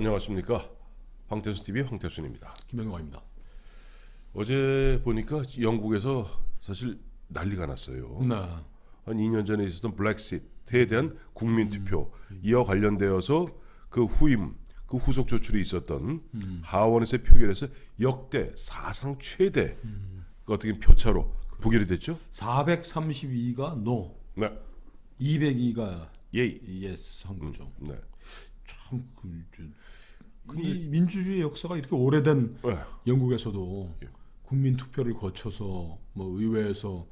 안녕하십니까. 황태순TV 황태순입니다. 김영광입니다. 어제 보니까 영국에서 사실 난리가 났어요. 네. 한 2년 전에 있었던 블랙시트에 대한 국민투표 이와 관련되어서 그 후임, 그 후속 조출이 있었던 하원에서 표결에서 역대 사상 최대 어떻게 표차로 부결이 됐죠? 432가 no, 네. 202가 예. yes 한 거죠. 네. 참 이 민주주의 역사가 이렇게 오래된 네. 영국에서도 예. 국민 투표를 거쳐서 뭐 의회에서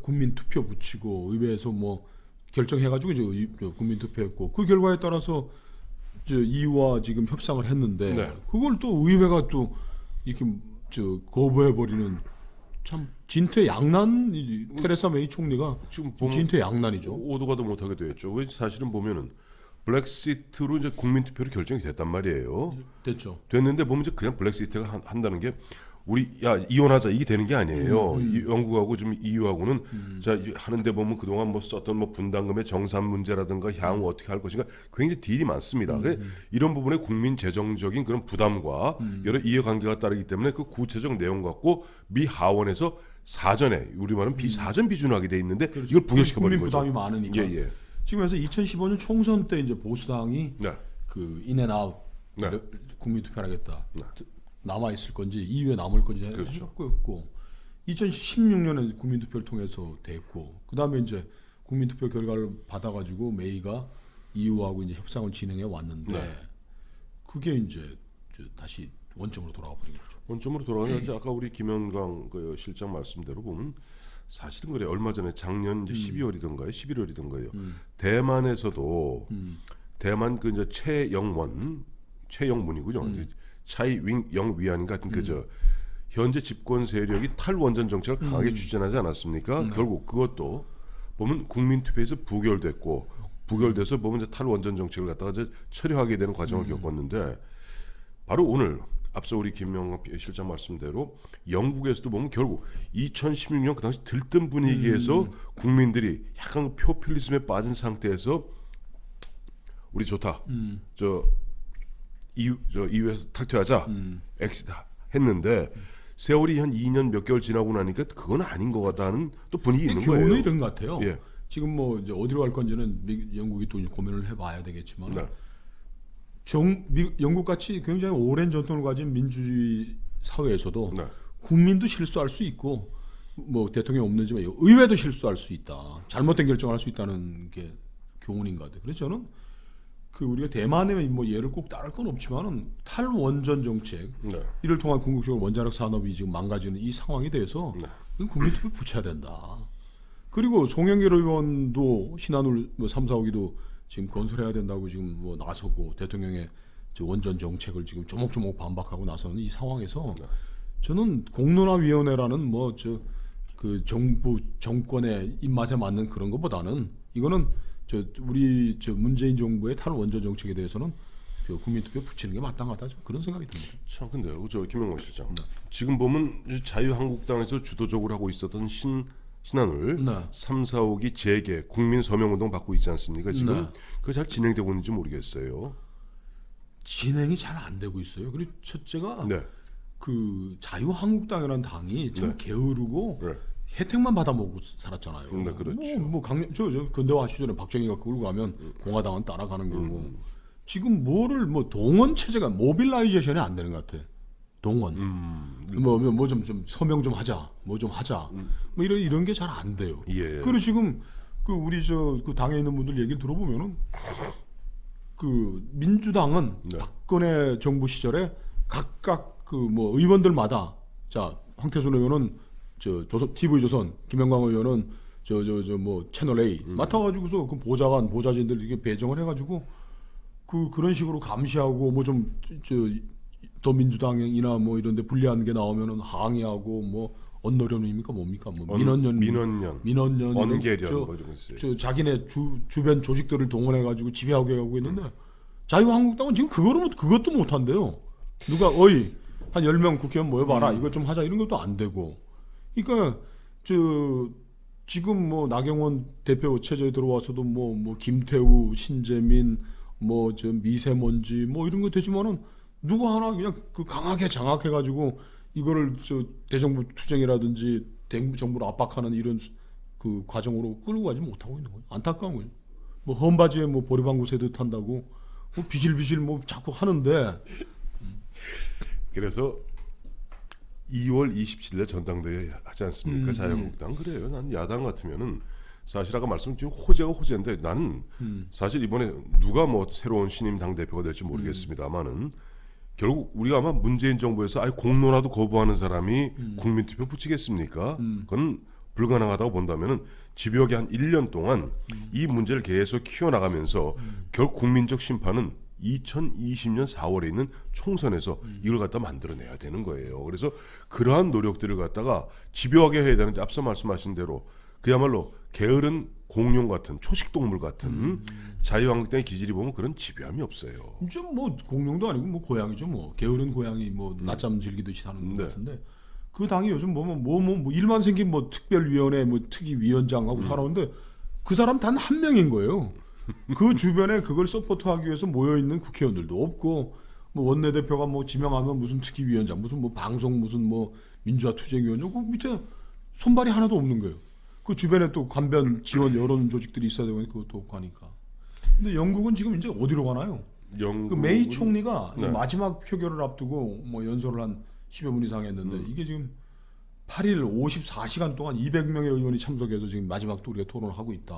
국민 투표 붙이고 의회에서 뭐 결정해가지고 이제 국민 투표했고 그 결과에 따라서 EU와 지금 협상을 했는데 네. 그걸 또 의회가 또 이렇게 거부해 버리는 참 진퇴양난. 테레사 메이 총리가 지금 보면 진퇴양난이죠. 오도 가도 못하게 됐죠. 왜 사실은 보면은 블랙시트로 이제 국민투표로 결정이 됐단 말이에요. 됐죠. 됐는데 보면 이제 그냥 블랙시트가 한다는 게 우리 야 이혼하자 이게 되는 게 아니에요. 이 영국하고 지금 EU하고는 자 하는데 보면 그동안 뭐 썼던 뭐 분담금의 정산 문제라든가 향후 어떻게 할 것인가 굉장히 딜이 많습니다. 이런 부분에 국민 재정적인 그런 부담과 여러 이해관계가 따르기 때문에 그 구체적 내용 갖고 미 하원에서 사전에 우리말은 비사전 비준하게 돼 있는데 그렇죠. 이걸 부결시켜 버린 국민 거죠. 부담이 많으니까. 예. 지금 해서 2015년 총선 때 이제 보수당이 네. 그 인앤아웃 네. 국민 투표하겠다. 네. 남아 있을 건지 이후에 남을 건지 그렇죠. 했고 2016년에 국민 투표를 통해서 됐고 그다음에 이제 국민 투표 결과를 받아 가지고 메이가 EU하고 이제 협상을 진행해 왔는데 네. 그게 이제 다시 원점으로 돌아가 버린 거죠. 원점으로 돌아가는데 아까 우리 김영광 그 실장 말씀대로 보면 사실은 그래 얼마 전에 작년 이제 12월이던가요, 11월이던가요. 대만에서도 대만 그 이제 최영문이군요. 차이윙영 위안 같은 그저 현재 집권 세력이 탈원전 정책을 강하게 추진하지 않았습니까? 결국 그것도 보면 국민투표에서 부결돼서 보면 이제 탈원전 정책을 갖다가 이제 처리하게 되는 과정을 겪었는데 바로 오늘 앞서 우리 김영광 실장 말씀대로 영국에서도 보면 결국 2016년 그 당시 들뜬 분위기에서 국민들이 약간 표퓰리즘에 빠진 상태에서 우리 좋다. EU에서 탈퇴하자. 엑시트 했는데 세월이 한 2년 몇 개월 지나고 나니까 그건 아닌 것 같다는 또 분위기 있는 거예요. 교훈은 이런 것 같아요. 예. 지금 뭐 이제 어디로 갈 건지는 영국이 또 이제 고민을 해봐야 되겠지만 네. 영국 같이 굉장히 오랜 전통을 가진 민주주의 사회에서도 네. 국민도 실수할 수 있고 뭐 대통령이 없는지만 의회도 실수할 수 있다. 잘못된 결정을 할 수 있다는 게 교훈인 것 같아요. 그래서 저는 그 우리가 대만의 뭐 예를 꼭 따를 건 없지만은 탈원전 정책 네. 이를 통한 궁극적으로 원자력 산업이 지금 망가지는 이 상황에 대해서 이건 국민투표 붙여야 된다. 그리고 송영길 의원도 신한울 뭐 3, 4호기도 지금 건설해야 된다고 지금 뭐 나서고 대통령의 원전 정책을 지금 조목조목 반박하고 나서는 이 상황에서 저는 공론화위원회라는 뭐 그 정부 정권의 입맛에 맞는 그런 것보다는 이거는 우리 문재인 정부의 탈원전 정책에 대해서는 국민투표 붙이는 게 마땅하다 그런 생각이 듭니다. 참 근데요, 김영광 실장. 지금 보면 자유한국당에서 주도적으로 하고 있었던 신한울 3, 4호기 재개 국민 서명운동 받고 있지 않습니까? 지금 그거 잘 진행되고 있는지 모르겠어요. 진행이 잘 안 되고 있어요. 그리고 첫째가 네. 그 자유한국당이라는 당이 참 게으르고 네. 혜택만 받아먹고 살았잖아요. 네, 그렇죠. 뭐 근대화 시절에 박정희가 끌고 가면 공화당은 따라가는 거고 지금 뭐를 뭐 동원 체제가 모빌라이제이션이 안 되는 것 같아. 동원. 뭐 좀 서명 좀 하자. 뭐 좀 하자. 뭐 이런 게 잘 안 돼요. 예. 그리고 지금 그 우리 그 당에 있는 분들 얘기를 들어보면은 그 민주당은 박근혜 정부 시절에 각각 그 뭐 의원들마다 자 황태순 의원은 TV 조선, 김영광 의원은 뭐 채널 A 맡아가지고서 그 보좌진들 이게 배정을 해가지고 그런 식으로 감시하고 뭐 좀 더민주당이나 뭐 이런데 불리한 게 나오면은 항의하고 뭐 언노련입니까 뭡니까 뭐 민원연 언계련 뭐 이런 거 있어요. 자기네 주변 조직들을 동원해가지고 지배하게 하고 있는데 자유한국당은 지금 그것도 못 한대요. 누가 한 10명 국회의원 모여봐라 이거 좀 하자 이런 것도 안 되고. 그러니까 지금 뭐 나경원 대표 체제에 들어와서도 뭐 김태우, 신재민, 뭐 저 미세먼지 뭐 이런 거 되지만은 누구 하나 그냥 그 강하게 장악해가지고 이거를 저 대정부 투쟁이라든지 정부를 압박하는 이런 그 과정으로 끌고 가지 못하고 있는 거예요. 안타까운 거예요. 뭐 헌바지에 뭐 보리방구 세듯 한다고 뭐 비실비실 뭐 자꾸 하는데 그래서 2월 27일에 전당대회 하지 않습니까? 자유한국당. 그래요. 난 야당 같으면은 사실 아까 말씀드린 호재가 호재인데 나는 사실 이번에 누가 뭐 새로운 신임 당 대표가 될지 모르겠습니다만은 결국 우리가 아마 문재인 정부에서 아예 공론화도 거부하는 사람이 국민투표 붙이겠습니까? 그건 불가능하다고 본다면은 집요하게 한 1년 동안 이 문제를 계속 키워나가면서 결국 국민적 심판은 2020년 4월에 있는 총선에서 이걸 갖다 만들어내야 되는 거예요. 그래서 그러한 노력들을 갖다가 집요하게 해야 되는데 앞서 말씀하신 대로 그야말로 게으른 공룡 같은 초식동물 같은 자유한국당의 기질이 보면 그런 집요함이 없어요. 이제 뭐 공룡도 아니고 뭐 고양이죠. 뭐 게으른 고양이 뭐 낮잠 즐기듯이 사는 것 같은데 그 당이 요즘 보면 뭐 일만 생긴 뭐 특별위원회 뭐 특위위원장하고 살아오는데 그 사람 단 한 명인 거예요. 그 주변에 그걸 서포트하기 위해서 모여 있는 국회의원들도 없고 뭐 원내대표가 뭐 지명하면 무슨 특위위원장 무슨 뭐 방송 무슨 뭐 민주화투쟁위원장 그 밑에 손발이 하나도 없는 거예요. 그 주변에 또 관변 지원 여론 조직들이 있어야 되고 그것도 없고 하니까. 근데 영국은 지금 이제 어디로 가나요? 그 메이 총리가 마지막 표결을 앞두고 뭐 연설을 한 10여 분 이상 했는데 이게 지금 8일 54시간 동안 200명의 의원이 참석해서 지금 마지막 또 우리가 토론을 하고 있다.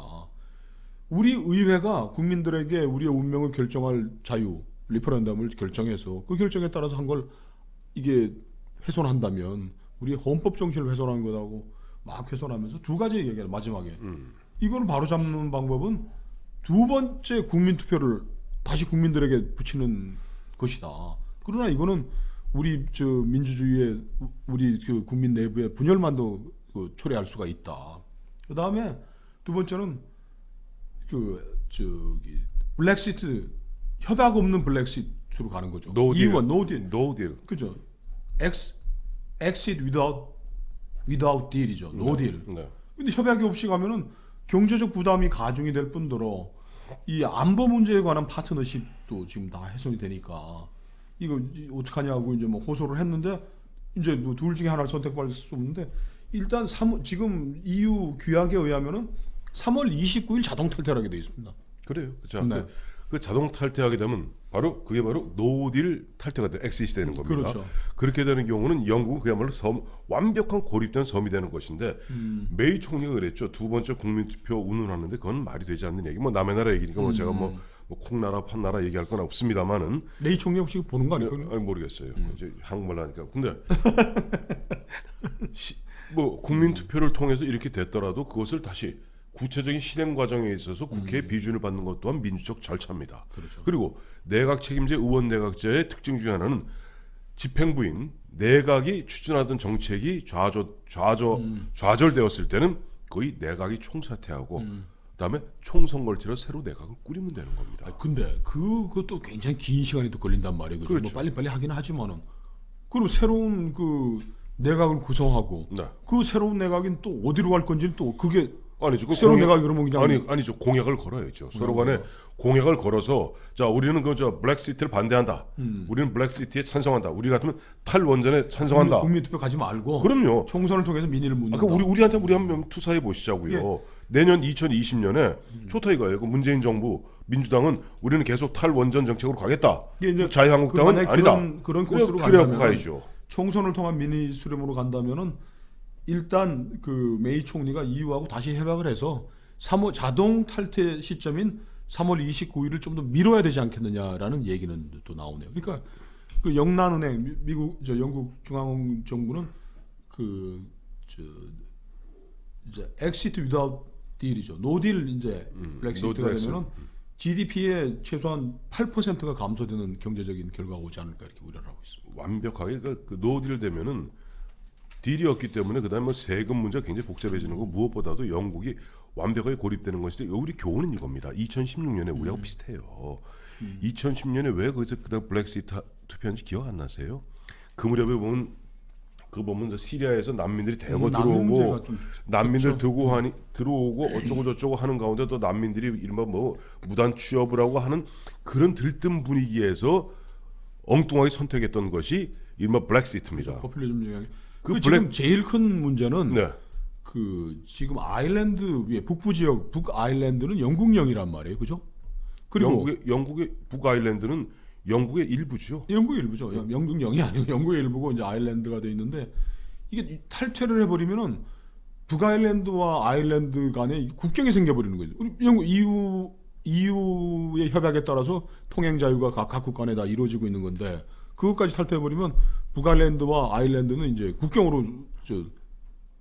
우리 의회가 국민들에게 우리의 운명을 결정할 자유, 리퍼런덤을 결정해서 그 결정에 따라서 한 걸 이게 훼손한다면 우리 헌법 정신을 훼손하는 거라고 막 훼손하면서 두 가지 얘기를 마지막에 이걸 바로잡는 방법은 두 번째 국민투표를 다시 국민들에게 붙이는 것이다. 그러나 이거는 우리 저 민주주의의 우리 그 국민 내부의 분열만도 그 초래할 수가 있다. 그 다음에 두 번째는 그 저기 블랙시트 협약 없는 블랙시트로 가는 거죠. 이유가 노딜. 그죠. exit without deal이죠. 노딜. 근데 협약이 없이 가면은 경제적 부담이 가중이 될 뿐더러 이 안보 문제에 관한 파트너십도 지금 다 훼손이 되니까 이거 어떡하냐고 이제 뭐 호소를 했는데 이제 뭐 둘 중에 하나를 선택할 수 없는데 일단 지금 EU 규약에 의하면은 3월 29일 자동 탈퇴를 하게 돼 있습니다. 그래요. 자, 그 자동 탈퇴하게 되면 그게 바로 노딜 탈퇴가 돼, 엑시트 되는 겁니다. 그렇죠. 그렇게 되는 경우는 영국은 그야말로 완벽한 고립된 섬이 되는 것인데 메이 총리가 그랬죠. 두 번째 국민투표 운운하는데 그건 말이 되지 않는 얘기. 뭐 남의 나라 얘기니까 뭐 제가 뭐 콩나라 판나라 얘기할 건 없습니다만은 메이 총리 혹시 보는 거 아닐까요? 아니 모르겠어요. 이제 한국말로 하니까. 근데 뭐 국민투표를 통해서 이렇게 됐더라도 그것을 다시 구체적인 실행 과정에 있어서 국회의 비준을 받는 것 또한 민주적 절차입니다. 그렇죠. 그리고 내각 책임제 의원 내각제의 특징 중에 하나는 집행부인 내각이 추진하던 정책이 좌절되었을 때는 거의 내각이 총사퇴하고 그다음에 총선거를 치러 새로 내각을 꾸리면 되는 겁니다. 근데 그것도 굉장히 긴 시간이 또 걸린단 말이에요. 그렇죠. 뭐 빨리빨리 하긴 하지만은 그럼 새로운 그 내각을 구성하고 그 새로운 내각인 또 어디로 갈 건지는 또 그게 아니죠. 새로운 내각이 그러면 그냥 아니죠. 공약을 걸어야죠. 서로 간에 공약을 걸어서 자 우리는 그 블랙시트를 반대한다. 우리는 블랙시트에 찬성한다. 우리 같으면 탈원전에 찬성한다. 국민투표 가지 말고 그럼요. 총선을 통해서 민의를 묻는다. 우리한테 우리 한번 투사해 보시자고요. 예. 내년 2020년에 좋다 이거예요. 그 문재인 정부 민주당은 우리는 계속 탈원전 정책으로 가겠다. 자유한국당은 아니다. 그런 코스로 간다면 가야죠. 총선을 통한 민의 수렴으로 간다면은 일단 그 메이 총리가 EU하고 다시 협약을 해서 자동 탈퇴 시점인 3월 29일을 좀 더 미뤄야 되지 않겠느냐라는 얘기는 또 나오네요. 그러니까 그 영란은행 영국 중앙 정부는 이제 exit without deal이죠. 노딜 이제 블랙시트가 되면은 GDP의 최소한 8%가 감소되는 경제적인 결과가 오지 않을까 이렇게 우려를 하고 있습니다. 완벽하게 그 노딜 되면은 딜이었기 때문에 그다음에 뭐 세금 문제가 굉장히 복잡해지는 거 무엇보다도 영국이 완벽하게 고립되는 것인데 우리 교훈은 이겁니다. 2016년에 우리하고 비슷해요. 2010년에 왜 거기서 그다음 블랙시트 투표한지 기억 안 나세요? 그 무렵에 보면 그 보면 시리아에서 난민들이 대거 난민 문제가 들어오고 좀 난민들 그렇죠. 들어오고 어쩌고 저쩌고 하는 가운데 또 난민들이 이른바 뭐 무단 취업을 하고 하는 그런 들뜬 분위기에서 엉뚱하게 선택했던 것이 이른바 블랙시트입니다. 포퓰리즘 영향. 그 지금 제일 큰 문제는 네. 그 지금 아일랜드 위에 북부 지역 북 아일랜드는 영국령이란 말이에요, 그죠? 그리고 영국의 북아일랜드는 영국의 일부죠. 영국의 일부죠. 영국령이 아니고 영국의 일부고 이제 아일랜드가 돼 있는데 이게 탈퇴를 해버리면은 북아일랜드와 아일랜드 간에 국경이 생겨버리는 거죠. 우리 영국 EU의 협약에 따라서 통행 자유가 각국 간에 다 이루어지고 있는 건데 그것까지 탈퇴해버리면 북아일랜드와 아일랜드는 이제 국경으로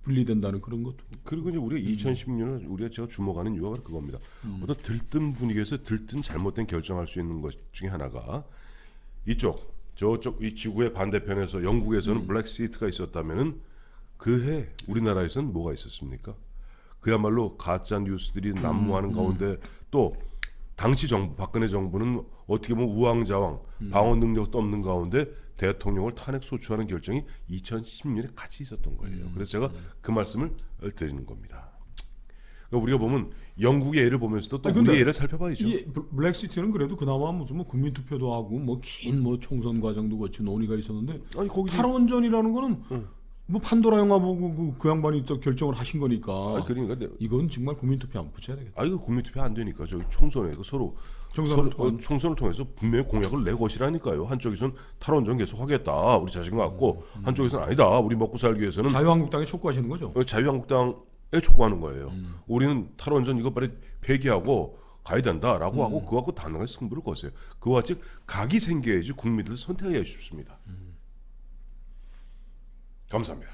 분리된다는 그런 것도. 그리고 이제 우리가 2016년을 우리가 제가 주목하는 이유가 바로 그겁니다. 어떤 들뜬 분위기에서 들뜬 잘못된 결정할 수 있는 것 중에 하나가 이쪽 저쪽 이 지구의 반대편에서 영국에서는 블랙시트가 있었다면은 그해 우리나라에서는 뭐가 있었습니까? 그야말로 가짜 뉴스들이 난무하는 가운데 또 당시 정부 박근혜 정부는 어떻게 보면 우왕좌왕 방어 능력도 없는 가운데 대통령을 탄핵 소추하는 결정이 2010년에 같이 있었던 거예요. 그래서 제가 그 말씀을 드리는 겁니다. 그러니까 우리가 보면 영국의 예를 보면서도 또 아니, 근데 우리의 예를 살펴봐야죠. 이 블랙시티는 그래도 그나마 무슨 뭐 국민 투표도 하고 뭐 긴 뭐 총선 과정도 거친 논의가 있었는데 아니 거기 탈원전이라는 거는 뭐 판도라 영화 보고 그 양반이 또 결정을 하신 거니까 아니, 그러니까 이건 정말 국민 투표 안 붙여야 되겠다. 이거 국민투표 안 되니까 저기 총선에 그 서로 총선을 통해서 분명히 공약을 내 것이라니까요. 한쪽에서는 탈원전 계속 하겠다, 우리 자신 갖고 한쪽에서는 아니다, 우리 먹고 살기 위해서는 자유한국당에 촉구하시는 거죠? 자유한국당에 촉구하는 거예요. 우리는 탈원전 이거 빨리 폐기하고 가야 된다라고 하고 그거 갖고 단단하게 승부를 거세요. 그와 같이 각이 생겨야지 국민들 선택해야 싶습니다. 감사합니다.